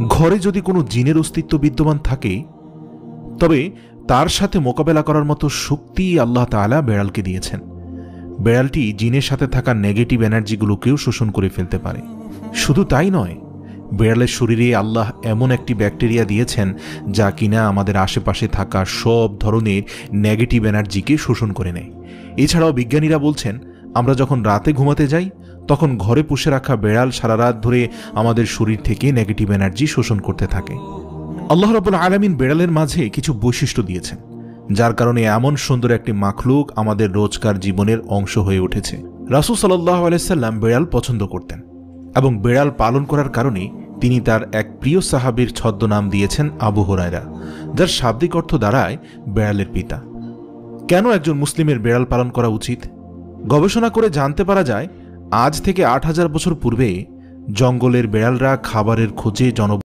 ঘরে যদি কোনো জিনের অস্তিত্ব বিদ্যমান থাকে তবে তার সাথে মোকাবেলা করার মতো শক্তি আল্লাহ তাআলা বেড়ালকে দিয়েছেন। বেড়ালটি জিনের সাথে থাকা নেগেটিভ এনার্জিগুলোকেও শোষণ করে ফেলতে পারে। শুধু তাই নয়, বেড়ালের শরীরে আল্লাহ এমন একটি ব্যাকটেরিয়া দিয়েছেন যা কিনা আমাদের আশেপাশে থাকা সব ধরনের নেগেটিভ এনার্জিকে শোষণ করে নেয়। এছাড়াও বিজ্ঞানীরা বলছেন, আমরা যখন রাতে ঘুমাতে যাই তখন ঘরে পুষে রাখা বেড়াল সারা রাত ধরে আমাদের শরীর থেকে নেগেটিভ এনার্জি শোষণ করতে থাকে। আল্লাহ রাব্বুল আলামিন বেড়ালের মাঝে কিছু বৈশিষ্ট্য দিয়েছেন যার কারণে এমন সুন্দর একটি মাখলুক আমাদের রোজকার জীবনের অংশ হয়ে উঠেছে। রাসূল সাল্লাল্লাহু আলাইহি সাল্লাম বেড়াল পছন্দ করতেন এবং বেড়াল পালন করার কারণে তিনি তার এক প্রিয় সাহাবীর ছদ্মনাম দিয়েছেন আবু হুরায়রা, যার শাব্দিক অর্থ দাঁড়ায় বেড়ালের পিতা। কেন একজন মুসলিমের বেড়াল পালন করা উচিত? গবেষণা করে জানতে পারা যায়, আজ থেকে ৮,০০০ বছর পূর্বে জঙ্গলের বেড়ালরা খাবারের খোঁজে